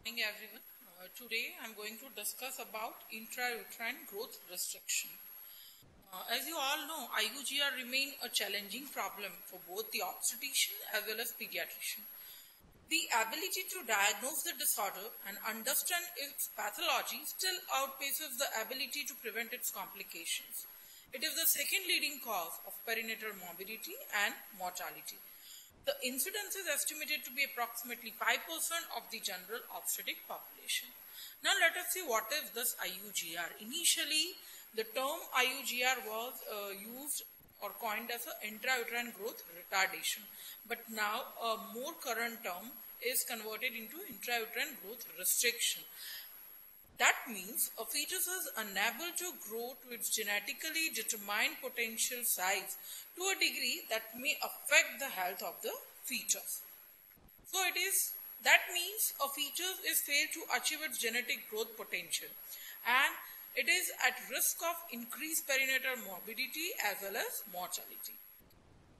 Morning everyone. Today I am going to discuss about intrauterine growth restriction. As you all know, IUGR remain a challenging problem for both the obstetrician as well as pediatrician. The ability to diagnose the disorder and understand its pathology still outpaces the ability to prevent its complications. It is the second leading cause of perinatal morbidity and mortality. The incidence is estimated to be approximately 5% of the general obstetric population. Now let us see what is this IUGR. Initially, the term IUGR was used or coined as intrauterine growth retardation. But now a more current term is converted into intrauterine growth restriction. That means a fetus is unable to grow to its genetically determined potential size to a degree that may affect the health of the fetus. So that means a fetus is failed to achieve its genetic growth potential and it is at risk of increased perinatal morbidity as well as mortality.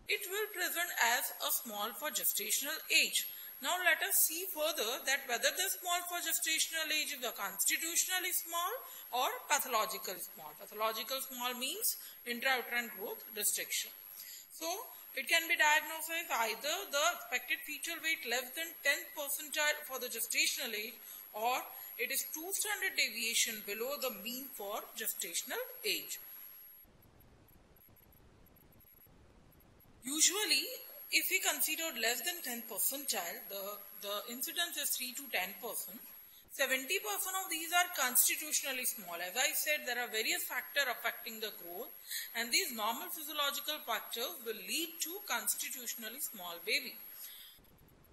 It will present as a small for gestational age. Now let us see further that whether the small for gestational age is constitutionally small or pathologically small. Pathological small means intrauterine growth restriction. So it can be diagnosed as either the expected fetal weight less than 10 percentile for the gestational age or it is 2 standard deviation below the mean for gestational age. Usually, if we consider less than 10 percentile, the incidence is 3 to 10%. 70% of these are constitutionally small. As I said, there are various factors affecting the growth and these normal physiological factors will lead to constitutionally small baby.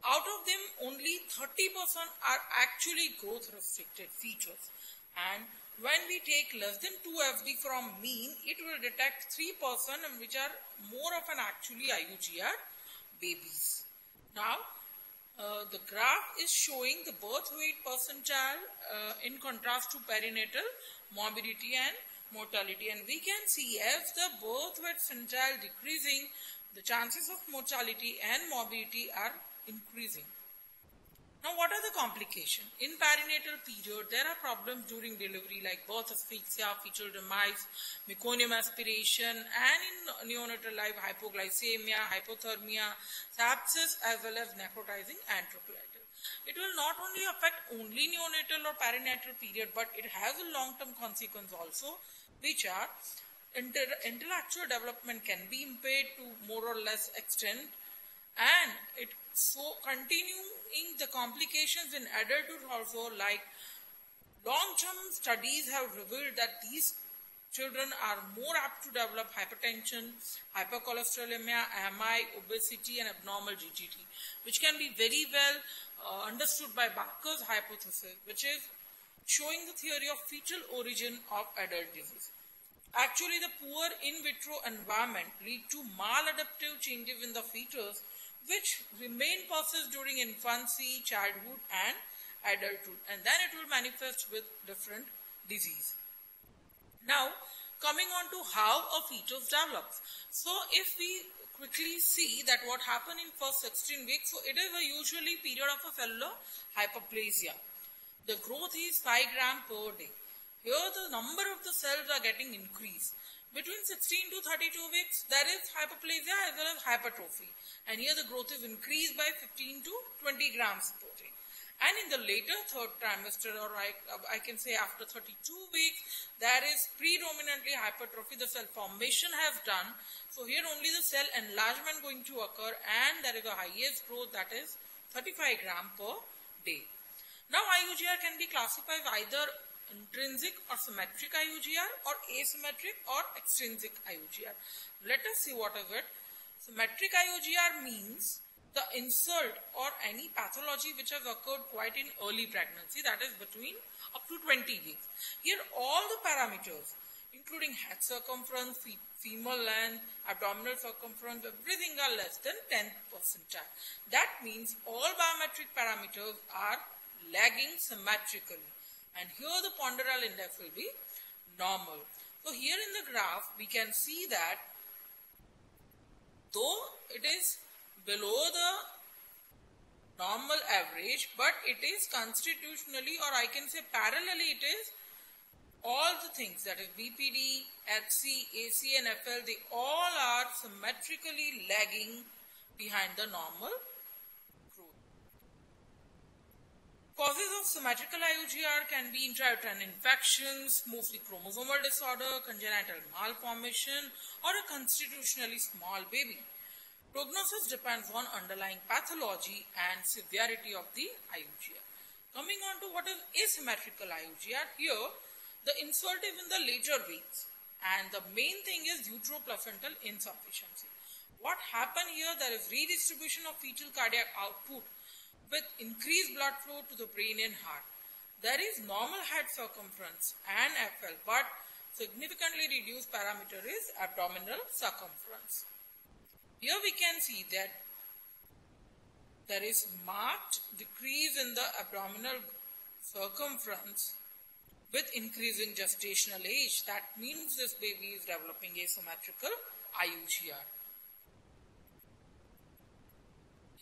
Out of them, only 30% are actually growth restricted features. And when we take less than 2 FD from mean, it will detect 3% which are more of an actually IUGR babies. Now, the graph is showing the birth weight percentile in contrast to perinatal morbidity and mortality. And we can see as the birth weight percentile decreasing, the chances of mortality and morbidity are increasing. Now, what are the complications? In perinatal period, there are problems during delivery like birth asphyxia, fetal demise, meconium aspiration, and in neonatal life, hypoglycemia, hypothermia, sepsis, as well as necrotizing enterocolitis. It will not only affect only neonatal or perinatal period, but it has a long-term consequence also, which are intellectual development can be impaired to more or less extent, and it so continuing the complications in adulthood also, like long-term studies have revealed that these children are more apt to develop hypertension, hypercholesterolemia, AMI, obesity and abnormal GGT, which can be very well understood by Barker's hypothesis, which is showing the theory of fetal origin of adult disease. Actually, the poor in vitro environment lead to maladaptive changes in the fetus which remain persist during infancy, childhood and adulthood, and then it will manifest with different disease. Now, coming on to how a fetus develops. So, if we quickly see that what happened in first 16 weeks, so it is a usually period of a cellular hyperplasia. The growth is 5 grams per day. Here the number of the cells are getting increased. Between 16 to 32 weeks, there is hyperplasia as well as hypertrophy. And here the growth is increased by 15 to 20 grams per day. And in the later third trimester, or I can say after 32 weeks, there is predominantly hypertrophy. The cell formation has done. So here only the cell enlargement going to occur and there is a highest growth, that is 35 grams per day. Now IUGR can be classified either intrinsic or symmetric IUGR or asymmetric or extrinsic IUGR. Let us see what is it. Symmetric IUGR means the insult or any pathology which has occurred quite in early pregnancy, that is between up to 20 weeks. Here all the parameters including head circumference, femur length, abdominal circumference, everything are less than 10 percentile. That means all biometric parameters are lagging symmetrically. And here the ponderal index will be normal. So here in the graph, we can see that though it is below the normal average, but it is constitutionally, or I can say parallelly, it is all the things, that is BPD, HC, AC and FL, they all are symmetrically lagging behind the normal growth. Causes of symmetrical IUGR can be intrauterine infections, mostly chromosomal disorder, congenital malformation, or a constitutionally small baby. Prognosis depends on underlying pathology and severity of the IUGR. Coming on to what is asymmetrical IUGR, here the insult is in the later veins and the main thing is uteroplacental insufficiency. What happened here, there is redistribution of fetal cardiac output with increased blood flow to the brain and heart. There is normal head circumference and FL, but significantly reduced parameter is abdominal circumference. Here we can see that there is marked decrease in the abdominal circumference with increasing gestational age. That means this baby is developing asymmetrical IUGR.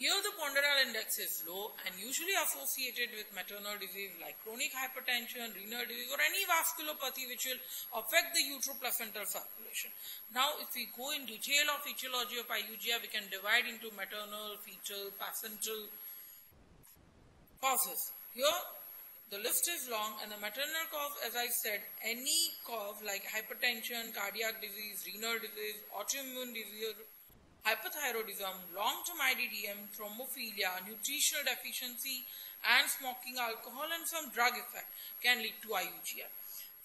Here the ponderal index is low and usually associated with maternal disease like chronic hypertension, renal disease or any vasculopathy which will affect the uteroplacental circulation. Now if we go in detail of etiology of IUGR, we can divide into maternal, fetal, placental causes. Here the list is long and the maternal cause, as I said, any cause like hypertension, cardiac disease, renal disease, autoimmune disease, hypothyroidism, long-term IDDM, thrombophilia, nutritional deficiency and smoking, alcohol and some drug effect can lead to IUGR.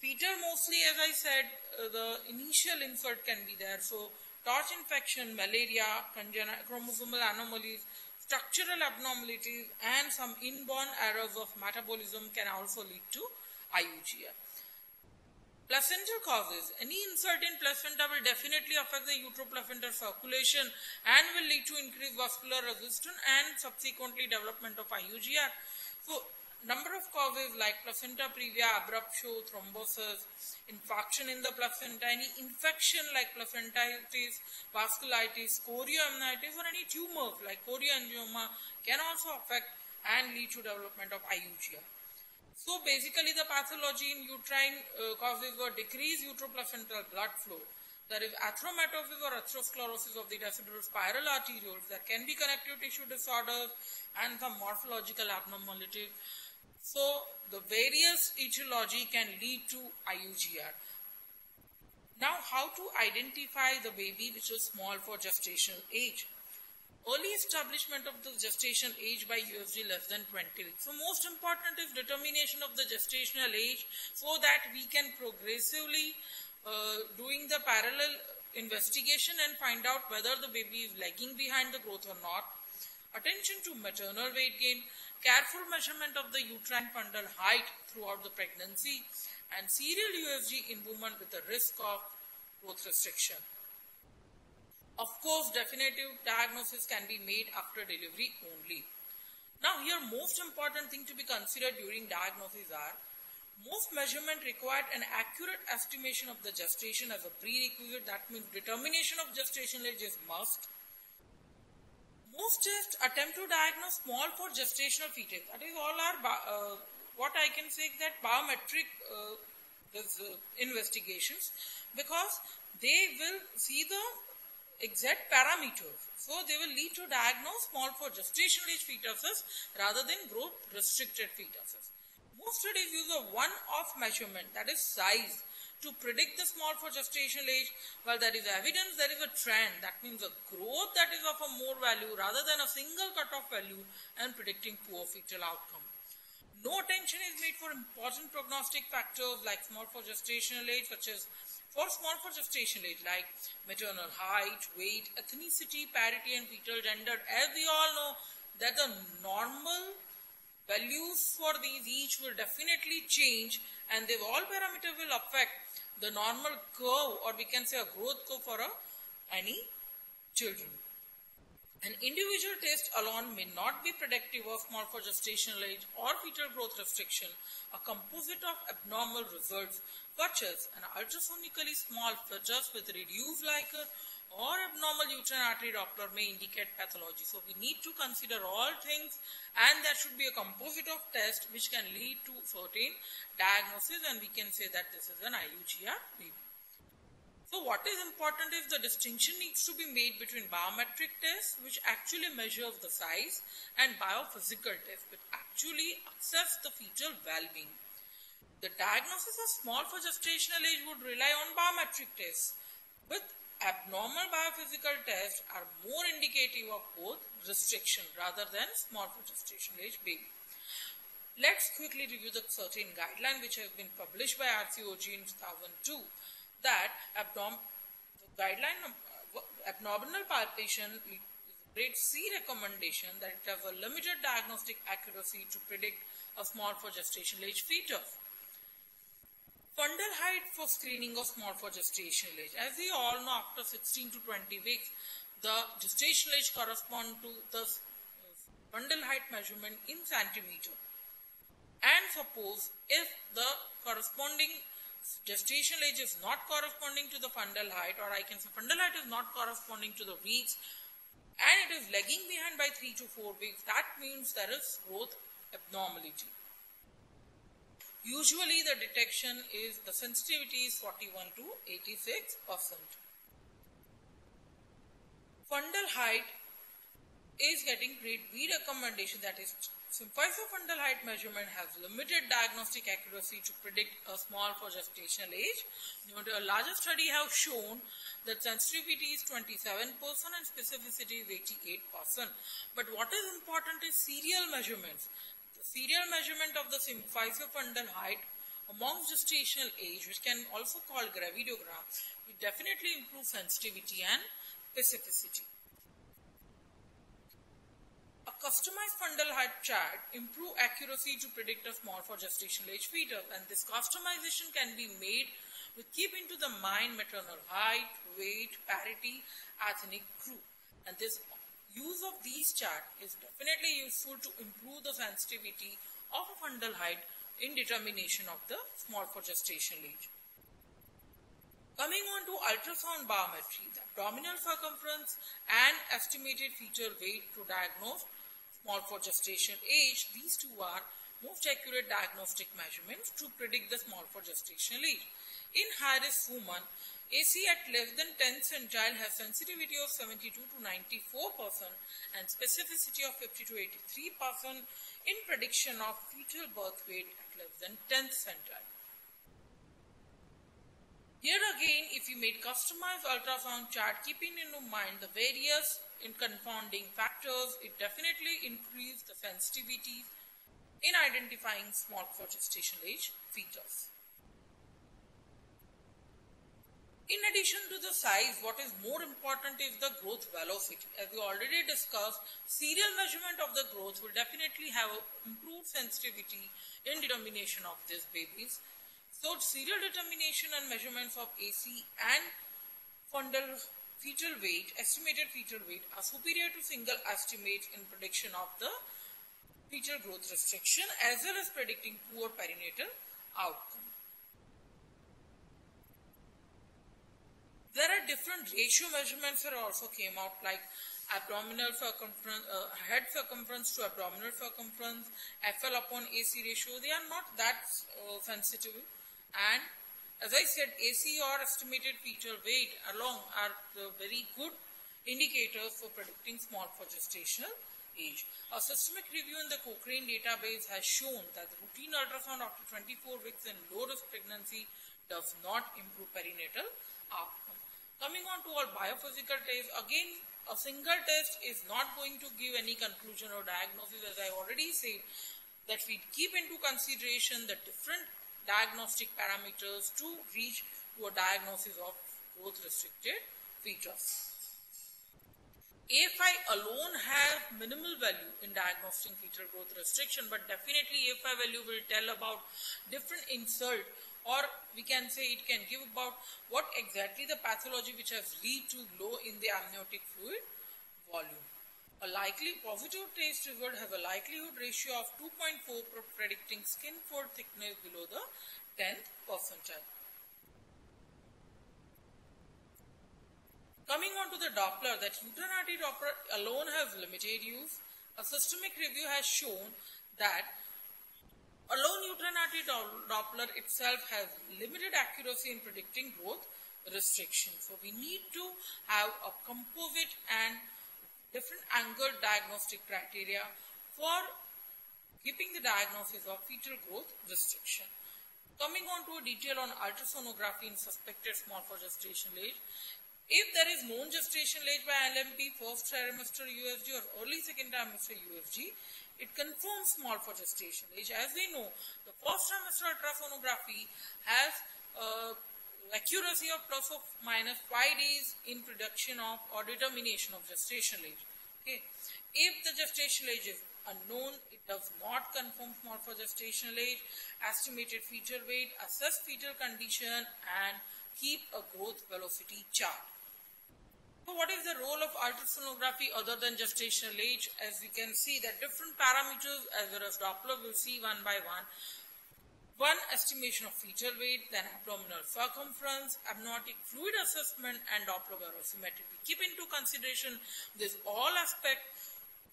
Fetal mostly, as I said, the initial insult can be there. So torch infection, malaria, chromosomal anomalies, structural abnormalities and some inborn errors of metabolism can also lead to IUGR. Placental causes. Any insult in placenta will definitely affect the uteroplacental circulation and will lead to increased vascular resistance and subsequently development of IUGR. So, number of causes like placenta previa, abruptio, thrombosis, infarction in the placenta, any infection like placentitis, vasculitis, chorioamnitis or any tumors like chorioangioma can also affect and lead to development of IUGR. So basically the pathology in uterine causes were decreased uteroplacental blood flow. There is atheromatosis or atherosclerosis of the decidual spiral arterioles. There can be connective tissue disorders and some morphological abnormalities. So the various etiology can lead to IUGR. Now how to identify the baby which is small for gestational age? Early establishment of the gestational age by USG less than 20 weeks. So most important is determination of the gestational age so that we can progressively doing the parallel investigation and find out whether the baby is lagging behind the growth or not. Attention to maternal weight gain, careful measurement of the uterine fundal height throughout the pregnancy and serial USG in women with the risk of growth restriction. Of course, definitive diagnosis can be made after delivery only. Now here most important thing to be considered during diagnosis are, most measurement required an accurate estimation of the gestation as a prerequisite. That means determination of gestational age is must. Most tests attempt to diagnose small for gestational fetus. That is all are what I can say that biometric investigations, because they will see the exact parameters. So they will lead to diagnose small for gestational age fetuses rather than growth restricted fetuses. Most studies use a one-off measurement, that is size, to predict the small for gestational age. While there is evidence, there is a trend, that means a growth that is of a more value rather than a single cutoff value and predicting poor fetal outcome. No attention is made for important prognostic factors like small for gestational age, such as for small for gestational age like maternal height, weight, ethnicity, parity and fetal gender. As we all know that the normal values for these each will definitely change and all parameters will affect the normal curve, or we can say a growth curve for any children. An individual test alone may not be predictive of small for gestational age or fetal growth restriction. A composite of abnormal results such as an ultrasonically small fetus with reduced Likert or abnormal uterine artery Doppler may indicate pathology. So we need to consider all things, and there should be a composite of tests which can lead to certain diagnosis, and we can say that this is an IUGR baby. So what is important is the distinction needs to be made between biometric tests, which actually measures the size, and biophysical tests, which actually assess the fetal well-being. The diagnosis of small for gestational age would rely on biometric tests, with abnormal biophysical tests are more indicative of both restriction rather than small for gestational age baby. Let's quickly review the certain guideline which have been published by RCOG in 2002. That abdominal palpation is a grade C recommendation that it has a limited diagnostic accuracy to predict a small for gestational age fetus. Fundal height for screening of small for gestational age. As we all know, after 16 to 20 weeks, the gestational age corresponds to the fundal height measurement in centimeter. And suppose if the corresponding gestational age is not corresponding to the fundal height, or I can say fundal height is not corresponding to the weeks, and it is lagging behind by 3 to 4 weeks, that means there is growth abnormality. Usually the detection is, the sensitivity is 41 to 86%. Fundal height is getting grade B recommendation, that is symphysis-fundal height measurement has limited diagnostic accuracy to predict a small for gestational age. A larger study have shown that sensitivity is 27% and specificity is 88%. But what is important is serial measurements. The serial measurement of the symphysis-fundal height amongst gestational age, which can also call gravidogram, will definitely improve sensitivity and specificity. A customized fundal height chart improve accuracy to predict a small for gestational age fetus, and this customization can be made with keeping to the mind maternal height, weight, parity, ethnic group. And this use of these charts is definitely useful to improve the sensitivity of a fundal height in determination of the small for gestational age. Coming on to ultrasound biometry, the abdominal circumference and estimated fetal weight to diagnose small for gestational age, these two are most accurate diagnostic measurements to predict the small for gestational age. In high-risk women, AC at less than 10 centile has sensitivity of 72 to 94% and specificity of 50 to 83% in prediction of fetal birth weight at less than 10th centile. Here again, if you made customized ultrasound chart, keeping in mind the various confounding factors, it definitely increased the sensitivity in identifying small for gestational age fetus. In addition to the size, what is more important is the growth velocity. As we already discussed, serial measurement of the growth will definitely have improved sensitivity in determination of these babies. So serial determination and measurements of AC and fundal fetal weight, estimated fetal weight, are superior to single estimates in prediction of the fetal growth restriction as well as predicting poor perinatal outcome. There are different ratio measurements that also came out, like abdominal circumference, head circumference to abdominal circumference, FL upon AC ratio. They are not that sensitive. And as I said, AC or estimated fetal weight along are the very good indicators for predicting small for gestational age. A systemic review in the Cochrane database has shown that the routine ultrasound after 24 weeks in low-risk pregnancy does not improve perinatal outcome. Coming on to our biophysical tests, again, a single test is not going to give any conclusion or diagnosis. As I already said, that we keep into consideration the different diagnostic parameters to reach to a diagnosis of growth restricted fetus. A5 alone has minimal value in diagnosing fetal growth restriction, but definitely A5 value will tell about different insult, or we can say it can give about what exactly the pathology which has lead to low in the amniotic fluid volume. A likely positive test result has a likelihood ratio of 2.4 predicting skin fold thickness below the 10th percentile. Coming on to the Doppler, that uterine Doppler alone has limited use. A systemic review has shown that alone uterine Doppler itself has limited accuracy in predicting growth restriction. So we need to have a composite and different angle diagnostic criteria for keeping the diagnosis of fetal growth restriction. Coming on to a detail on ultrasonography in suspected small for gestational age. If there is known gestational age by LMP, first trimester USG or early second trimester USG, it confirms small for gestational age. As we know, the first trimester ultrasonography has accuracy of plus or minus 5 days in prediction of or determination of gestational age. Okay. If the gestational age is unknown, it does not confirm small for gestational age, estimated fetal weight, assess fetal condition, and keep a growth velocity chart. So what is the role of ultrasonography other than gestational age? As we can see that different parameters as well as Doppler will see one by one. One, estimation of fetal weight, then abdominal circumference, amniotic fluid assessment, and Doppler barosimetry. We keep into consideration this all aspects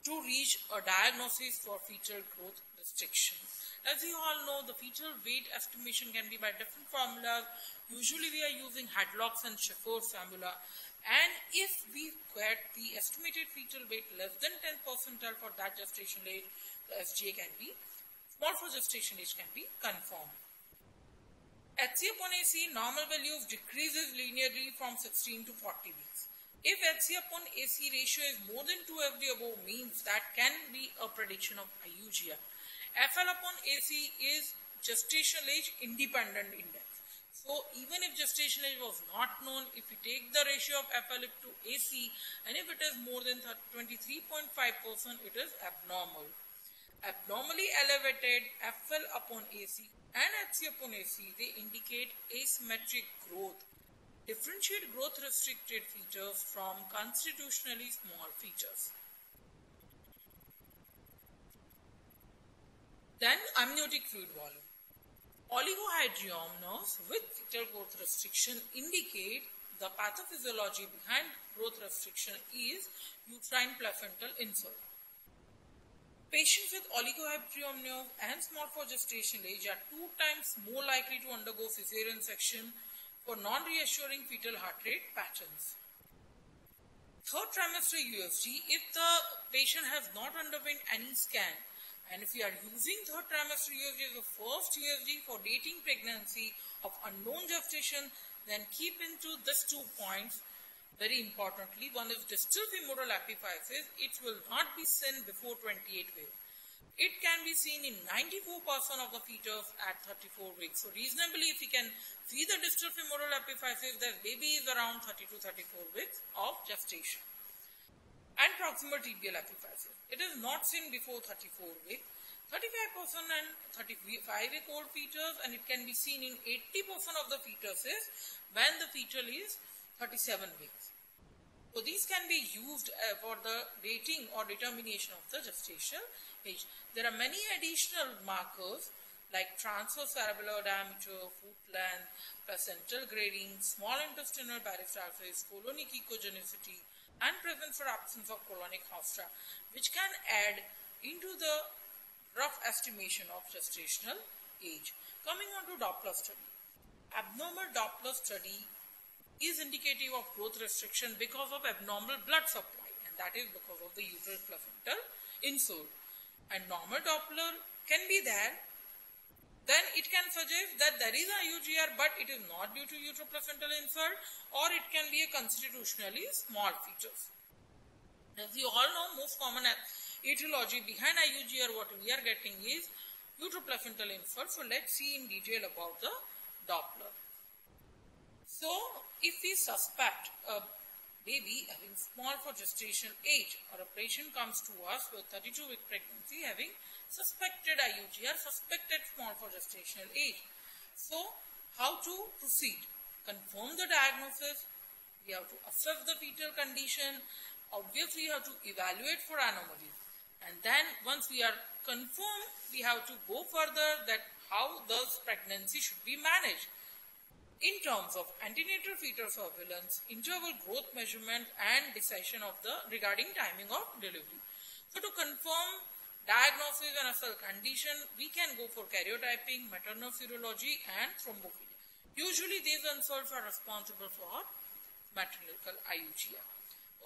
to reach a diagnosis for fetal growth restriction. As you all know, the fetal weight estimation can be by different formulas. Usually we are using Hadlock's and Sheffer's formula. And if we get the estimated fetal weight less than 10 percentile for that gestational age, the SGA can be, small for gestation age can be confirmed. HC upon AC, normal values decreases linearly from 16 to 40 weeks. If HC upon AC ratio is more than 2 FD above, means that can be a prediction of IUGR. FL upon AC is gestational age independent index. So even if gestational age was not known, if we take the ratio of FL to AC and if it is more than 23.5%, it is abnormal. Abnormally elevated FL upon AC and HC upon AC, they indicate asymmetric growth. Differentiate growth restricted features from constitutionally small features. Then amniotic fluid volume. Oligohydramnios with fetal growth restriction indicate the pathophysiology behind growth restriction is uterine placental insult. Patients with oligohydramnios and small for gestational age are 2 times more likely to undergo cesarean section for non-reassuring fetal heart rate patterns. Third trimester USG, if the patient has not underwent any scan, and if we are using third trimester USG as the first USG for dating pregnancy of unknown gestation, then keep into these 2 points very importantly. One is distal femoral epiphysis. It will not be seen before 28 weeks. It can be seen in 94% of the fetus at 34 weeks. So reasonably, if we can see the distal femoral epiphysis, the baby is around 30 to 34 weeks of gestation. And proximal tibial epiphysis. It is not seen before 34 weeks. 35% and 35-week-old fetus, and it can be seen in 80% of the fetuses when the fetal is 37 weeks. So these can be used for the dating or determination of the gestational age. There are many additional markers like transverse cerebellar diameter, foot length, placental grading, small intestinal peristalsis, colonic echogenicity, and presence or absence of colonic haustra, which can add into the rough estimation of gestational age. Coming on to Doppler study. Abnormal Doppler study is indicative of growth restriction because of abnormal blood supply, and that is because of the uterine placental insult. And normal Doppler can be there, then it can suggest that there is a IUGR, but it is not due to uteroplacental insult, or it can be a constitutionally small fetus. As you all know, most common etiology behind IUGR what we are getting is uteroplacental insult. So let's see in detail about the Doppler. So if we suspect a baby having small for gestational age, or a patient comes to us with 32-week pregnancy having suspected IUGR, suspected small for gestational age. So how to proceed? Confirm the diagnosis. We have to assess the fetal condition. Obviously, we have to evaluate for anomalies. And then once we are confirmed, we have to go further that how this pregnancy should be managed. in terms of antenatal fetal surveillance, interval growth measurement and decision of the regarding timing of delivery. So to confirm diagnosis and assault condition, we can go for karyotyping, maternal serology and thrombophilia. Usually these unsolved are responsible for matrilineal IUGR.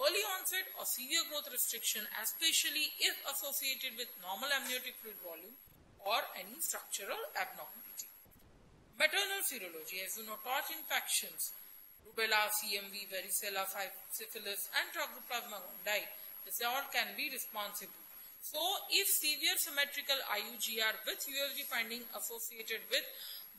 Early onset or severe growth restriction, especially if associated with normal amniotic fluid volume or any structural abnormality. Maternal serology, as you know, torch infections, rubella, CMV, varicella, syphilis and Toxoplasma gondii, this all can be responsible. So, if severe symmetrical IUGR with USG finding associated with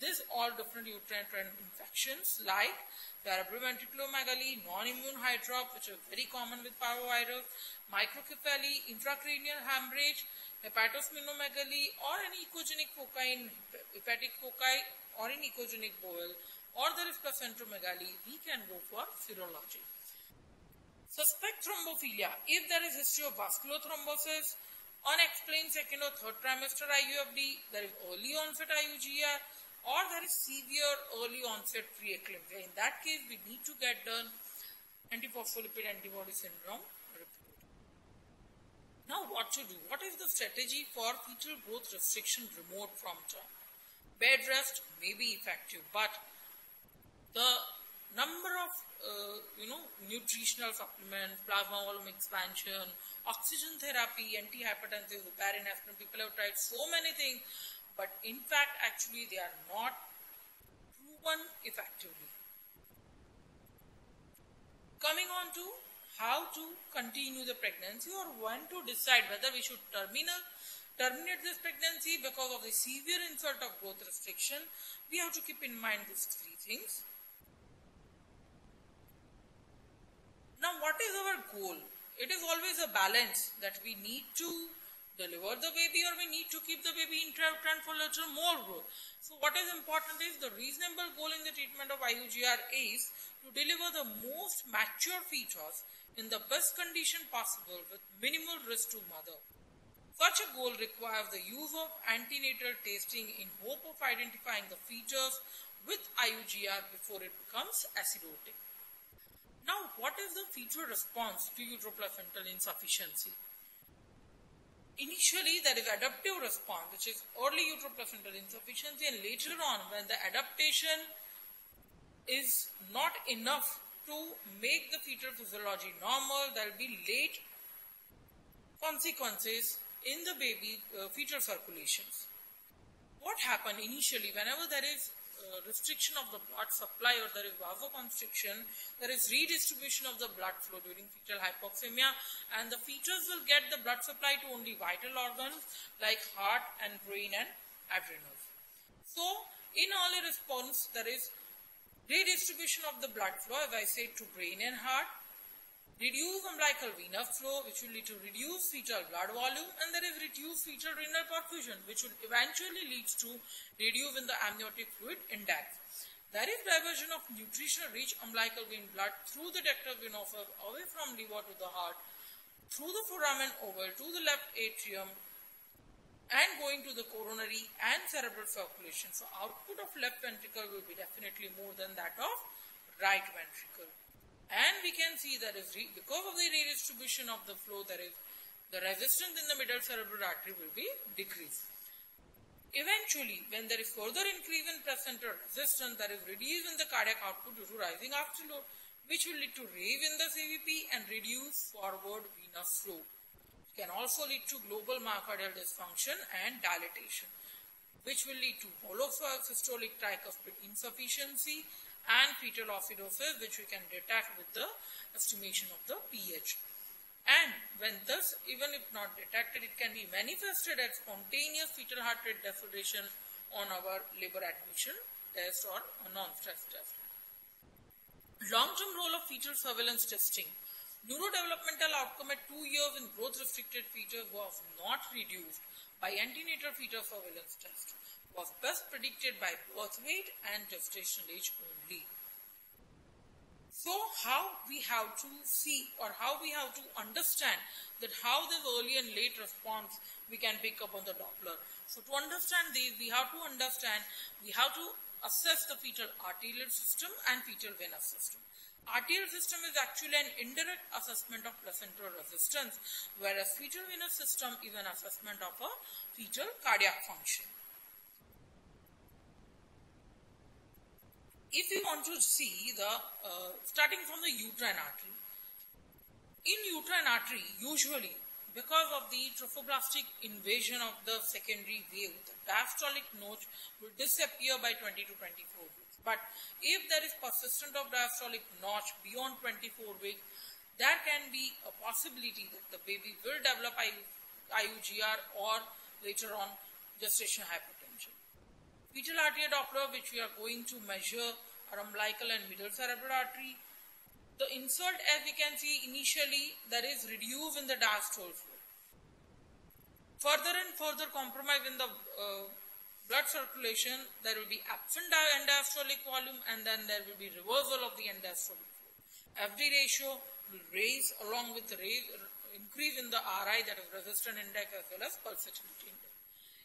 this all different uterine infections like cerebroventriculomegaly, non-immune hydrop, which are very common with parvovirus, microcephaly, intracranial hemorrhage, hepatosplenomegaly, or an ecogenic foci in hepatic foci, or in ecogenic bowel, or there is placentomegaly, we can go for serology. Suspect thrombophilia, if there is history of vascular thrombosis, unexplained second or third trimester IUFD, there is early onset IUGR, or there is severe early onset preeclampsia. In that case, we need to get the antiphospholipid antibody syndrome report. Now, what to do? What is the strategy for fetal growth restriction remote from term? Bed rest may be effective, but the number of nutritional supplements, plasma volume expansion, oxygen therapy, antihypertensive, heparin, aspirin, people have tried so many things, but in fact actually they are not proven effectively. Coming on to how to continue the pregnancy or when to decide whether we should terminate this pregnancy because of the severe insult of growth restriction, we have to keep in mind these three things. Now, what is our goal? It is always a balance that we need to deliver the baby or we need to keep the baby intrauterine for little more growth. So, what is important is the reasonable goal in the treatment of IUGR is to deliver the most mature fetus in the best condition possible with minimal risk to mother. Such a goal requires the use of antenatal testing in hope of identifying the fetus with IUGR before it becomes acidotic. Now, what is the fetal response to uteroplacental insufficiency? Initially, there is adaptive response, which is early uteroplacental insufficiency, and later on, when the adaptation is not enough to make the fetal physiology normal, there will be late consequences in the baby fetal circulations. What happens initially, whenever there is restriction of the blood supply or there is vasoconstriction, there is redistribution of the blood flow during fetal hypoxemia, and the fetus will get the blood supply to only vital organs like heart and brain and adrenals. So, in early response, there is redistribution of the blood flow, as I said, to brain and heart, reduced umbilical venous flow, which will lead to reduced fetal blood volume, and there is reduced fetal renal perfusion, which will eventually lead to reduce in the amniotic fluid index. There is diversion of nutrition-rich umbilical vein blood through the ductus venosus away from liver to the heart, through the foramen oval to the left atrium, and going to the coronary and cerebral circulation. So, output of left ventricle will be definitely more than that of right ventricle. And we can see that is because of the redistribution of the flow, there is the resistance in the middle cerebral artery will be decreased. Eventually, when there is further increase in placental resistance, there is reduce in the cardiac output due to rising afterload, which will lead to rave in the CVP and reduce forward venous flow. It can also lead to global myocardial dysfunction and dilatation, which will lead to hollow systolic tricuspid insufficiency and fetal acidosis, which we can detect with the estimation of the pH. And when this, even if not detected, it can be manifested as spontaneous fetal heart rate deceleration on our labor admission test or a non-stress test. Long-term role of fetal surveillance testing. Neurodevelopmental outcome at 2 years in growth-restricted fetus was not reduced by antenatal fetal surveillance test, was best predicted by birth weight and gestational age only. So, how we have to see or how we have to understand that how this early and late response we can pick up on the Doppler. So, to understand these, we have to understand, we have to assess the fetal arterial system and fetal venous system. Arterial system is actually an indirect assessment of placental resistance, whereas fetal venous system is an assessment of a fetal cardiac function. If we want to see the, starting from the uterine artery. In uterine artery, usually, because of the trophoblastic invasion of the secondary wave, the diastolic notch will disappear by 20 to 24 weeks. But if there is persistence of diastolic notch beyond 24 weeks, there can be a possibility that the baby will develop IUGR or later on gestational hypertension. Fetal arterial Doppler, which we are going to measure, are umbilical and middle cerebral artery. The insult, as we can see initially, there is reduced in the diastole flow. Further and further compromise in the blood circulation, there will be absent end-diastolic volume, and then there will be reversal of the end-diastolic flow. FD ratio will raise along with the increase in the RI, that is resistant index, as well as pulsatility index.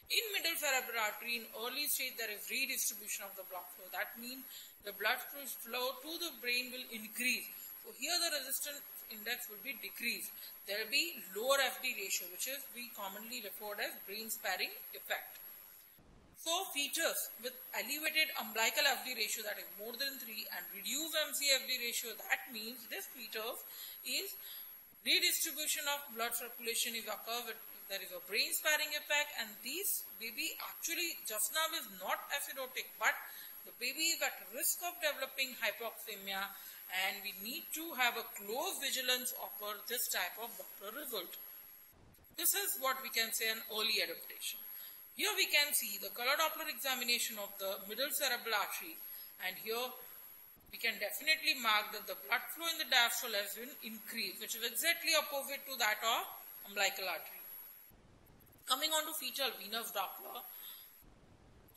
In middle cerebral artery, in early stage, there is redistribution of the blood flow. That means the blood flow to the brain will increase. So here the resistance index will be decreased. There will be lower FD ratio, which is we commonly referred as brain sparing effect. So fetus with elevated umbilical FD ratio, that is more than 3, and reduced MCFD ratio, that means this fetus is redistribution of blood circulation is occur with, there is a brain sparing effect, and this baby actually just now is not acidotic, but the baby is at risk of developing hypoxemia, and we need to have a close vigilance over this type of Doppler result. This is what we can say an early adaptation. Here we can see the color Doppler examination of the middle cerebral artery, and here we can definitely mark that the blood flow in the diastole has been increased, which is exactly opposite to that of umbilical artery. Coming on to fetal venous Doppler,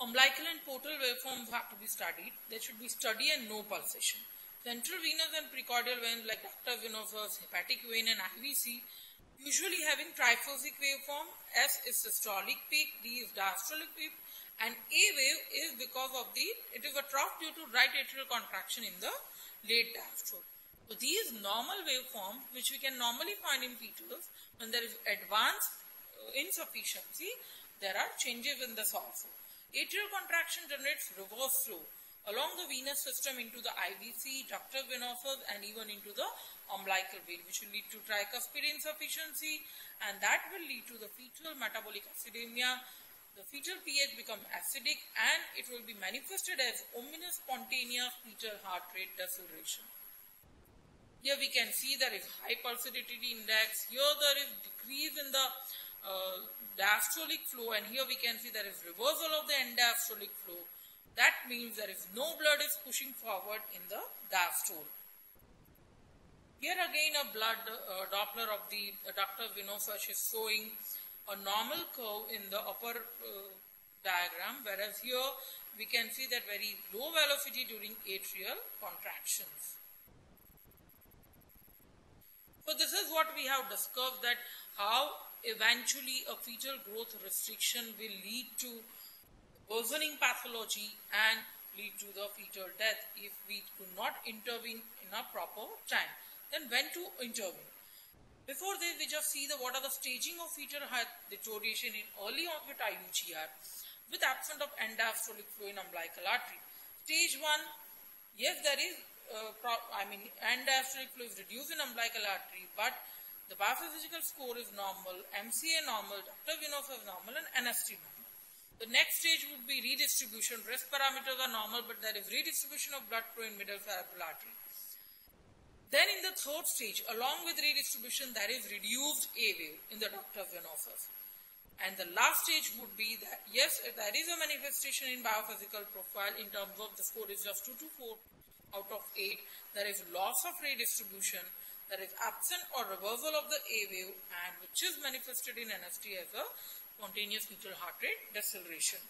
umbilical and portal waveforms have to be studied. There should be steady and no pulsation. Central venous and precordial veins like ductus venosus, hepatic vein, and IVC usually having triphasic waveform. S is systolic peak, D is diastolic peak, and A wave is because of it is a trough due to right atrial contraction in the late diastole. So these normal waveforms, which we can normally find in fetus, when there is advanced insufficiency, there are changes in the source. Atrial contraction generates reverse flow along the venous system into the IVC, ductus venosus, and even into the umbilical vein, which will lead to tricuspid insufficiency, and that will lead to the fetal metabolic acidemia. The fetal pH become acidic, and it will be manifested as ominous spontaneous fetal heart rate deceleration. Here we can see there is high pulsatility index. Here there is decrease in the diastolic flow, and here we can see there is reversal of the end-diastolic flow. That means there is no blood is pushing forward in the diastole. Here again a blood Doppler of the ductus venosus is showing a normal curve in the upper diagram, whereas here we can see that very low velocity during atrial contractions. So this is what we have discussed, that how eventually a fetal growth restriction will lead to worsening pathology and lead to the fetal death if we do not intervene in a proper time. Then when to intervene? Before this, we just see what are the staging of fetal health deterioration in early onset IUGR with absence of end-diastolic flow in umbilical artery. Stage 1, yes, there is end-diastolic flow is reduced in umbilical artery, but the biophysical score is normal, MCA normal, ductus venosus normal, and NST normal. The next stage would be redistribution. Rest parameters are normal, but there is redistribution of blood flow in middle cerebral artery. Then in the third stage, along with redistribution, there is reduced A wave in the ductus venosus. And the last stage would be that, yes, there is a manifestation in biophysical profile in terms of the score is just 2 to 4 out of 8. There is loss of redistribution. There is absent or reversal of the A wave, and which is manifested in NST as a spontaneous fetal heart rate deceleration.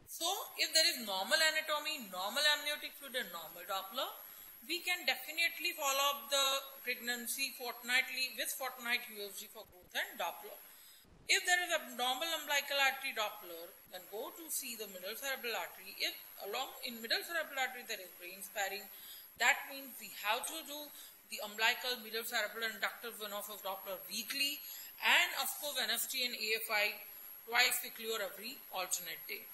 So, if there is normal anatomy, normal amniotic fluid, and normal Doppler, we can definitely follow up the pregnancy fortnightly with fortnight UFG for growth and Doppler. If there is abnormal umbilical artery Doppler, then go to see the middle cerebral artery. If in middle cerebral artery there is brain sparing, that means we have to do the umbilical, middle cerebral and ductal venosus Doppler weekly, and of course NST and AFI twice weekly or every alternate day.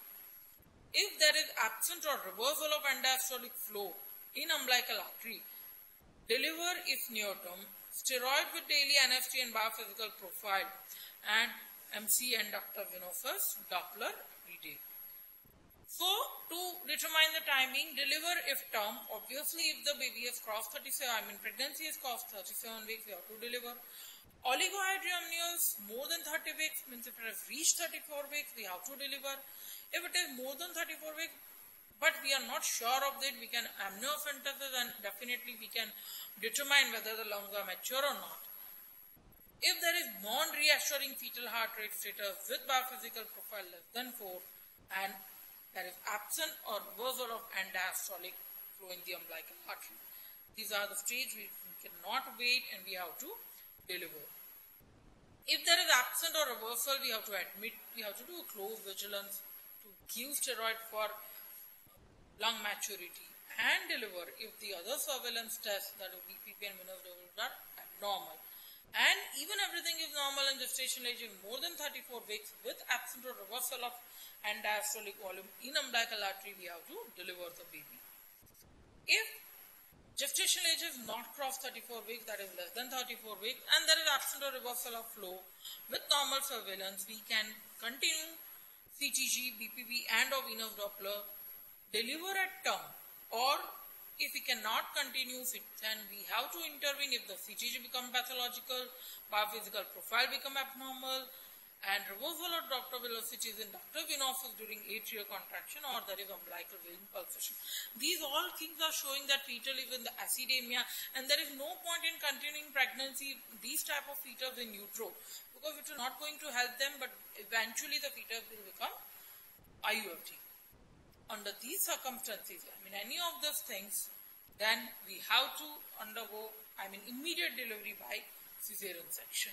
If there is absent or reversal of end-diastolic flow in umbilical artery, deliver if near term, steroid with daily NST and biophysical profile, and MC and ductal venosus Doppler every day. So, to determine the timing, deliver if term, obviously if the baby has crossed 37, pregnancy has crossed 37 weeks, we have to deliver. Oligohydramnios more than 30 weeks, means if it has reached 34 weeks, we have to deliver. If it is more than 34 weeks, but we are not sure of that, we can amniocentesis and definitely we can determine whether the lungs are mature or not. If there is non-reassuring fetal heart rate status with biophysical profile less than 4 and there is absent or reversal of end-diastolic flow in the umbilical artery, these are the stages we cannot wait and we have to deliver. If there is absent or reversal, we have to admit, we have to do close vigilance to give steroid for lung maturity and deliver if the other surveillance tests, that is BPP and venous levels, are abnormal. And even everything is normal in gestational age more than 34 weeks with absent or reversal of end-diastolic volume in umbilical artery, we have to deliver the baby. If gestational age is not crossed 34 weeks, that is less than 34 weeks, and there is absent or reversal of flow with normal surveillance, we can continue CTG, BPP and or venous Doppler, deliver at term, or if we cannot continue, then we have to intervene if the CTG become pathological, biophysical profile become abnormal, and reversal of ductal velocities in ductal venosus during atrial contraction, or there is umbilical vein pulsation. These all things are showing that fetal is in the acidemia, and there is no point in continuing pregnancy these type of fetals in utero, because it is not going to help them, but eventually the fetus will become IUFT. Under these circumstances, any of those things, then we have to undergo, immediate delivery by cesarean section.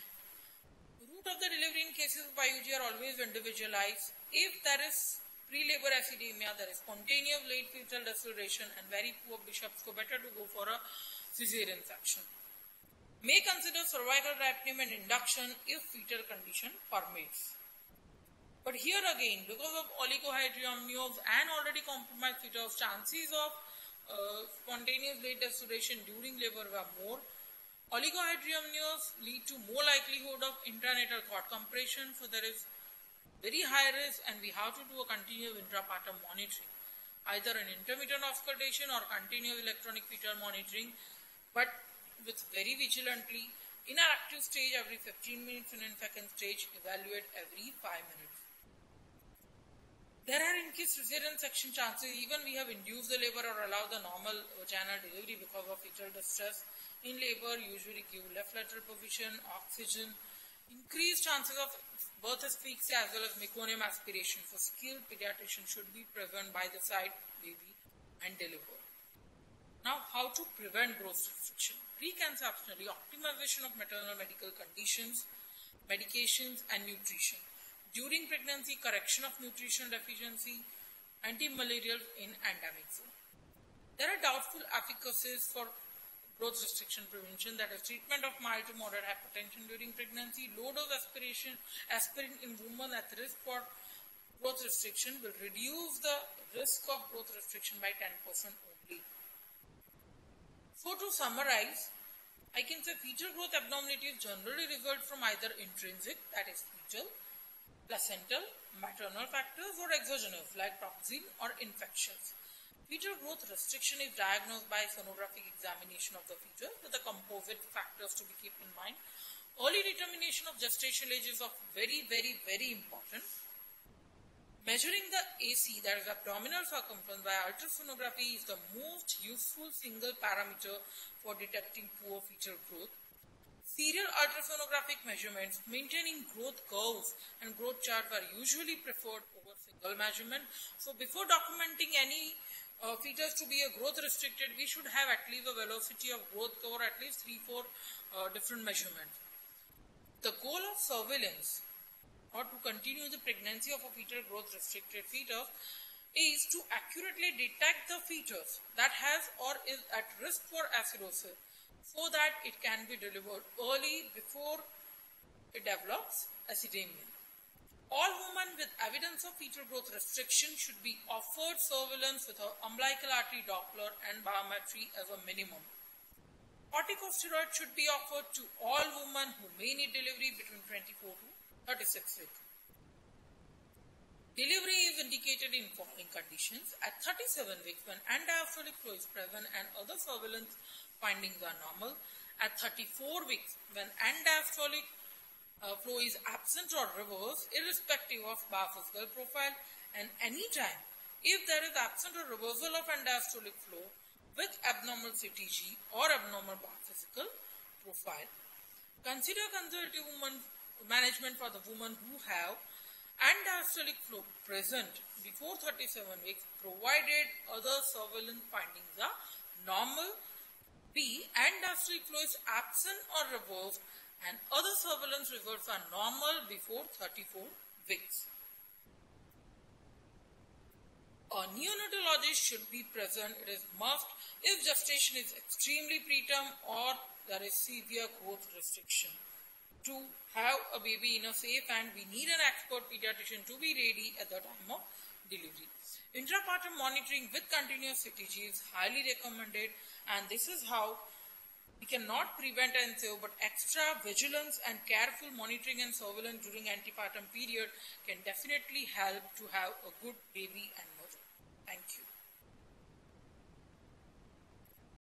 Route of the delivery in cases of IUG are always individualized. If there is pre-labor acidemia, there is spontaneous late fetal deceleration and very poor bishops, so better to go for a cesarean section. May consider cervical ripening and induction if fetal condition permits. But here again, because of oligohydramnios and already compromised fetus, chances of spontaneous late deceleration during labor were more. Oligohydramnios lead to more likelihood of intranatal cord compression, so there is very high risk and we have to do a continuous intrapartum monitoring, either an intermittent auscultation or continuous electronic fetal monitoring, but with very vigilantly. In an active stage every 15 minutes and in second stage evaluate every 5 minutes. There are increased cesarean section chances, even we have induced the labor or allowed the normal vaginal delivery because of fetal distress. In labor, usually give left lateral position, oxygen, increased chances of birth asphyxia as well as meconium aspiration. For skilled pediatrician should be present by the side baby and deliver. Now, how to prevent growth restriction? Preconceptionally, optimization of maternal medical conditions, medications and nutrition. During pregnancy, correction of nutrition deficiency, anti-malarial in endemic zone. There are doubtful efficacies for growth restriction prevention, that is treatment of mild to moderate hypertension during pregnancy. Low dose aspirin in women at risk for growth restriction will reduce the risk of growth restriction by 10% only. So to summarize, I can say fetal growth abnormalities generally result from either intrinsic, that is fetal, placental, maternal factors or exogenous like toxin or infections. Fetal growth restriction is diagnosed by sonographic examination of the fetus with the composite factors to be kept in mind. Early determination of gestational age is of very, very, very important. Measuring the AC, that is abdominal circumference, by ultrasonography is the most useful single parameter for detecting poor fetal growth. Serial ultrasonographic measurements maintaining growth curves and growth charts are usually preferred over single measurement. So before documenting any fetus to be a growth restricted, we should have at least a velocity of growth curve, at least 3-4 different measurements. The goal of surveillance or to continue the pregnancy of a fetal growth restricted fetus is to accurately detect the fetus that has or is at risk for acidosis so that it can be delivered early before it develops acidemia. All women with evidence of fetal growth restriction should be offered surveillance with an umbilical artery Doppler and biometry as a minimum. Corticosteroids should be offered to all women who may need delivery between 24 to 36 weeks. Delivery is indicated in following conditions. At 37 weeks, when end-diastolic flow is present and other surveillance findings are normal. At 34 weeks, when end-diastolic flow is absent or reversed, irrespective of biophysical profile, and any time if there is absent or reversal of end-diastolic flow with abnormal CTG or abnormal biophysical profile. Consider conservative management for the women who have end-diastolic flow present before 37 weeks, provided other surveillance findings are normal. B. End-diastolic flow is absent or reversed and other surveillance results are normal before 34 weeks. A neonatologist should be present. It is must if gestation is extremely preterm or there is severe growth restriction. To have a baby in a safe hand, we need an expert pediatrician to be ready at the time of delivery. Intrapartum monitoring with continuous CTG is highly recommended, and this is how we cannot prevent and save, but extra vigilance and careful monitoring and surveillance during antepartum period can definitely help to have a good baby and mother. Thank you.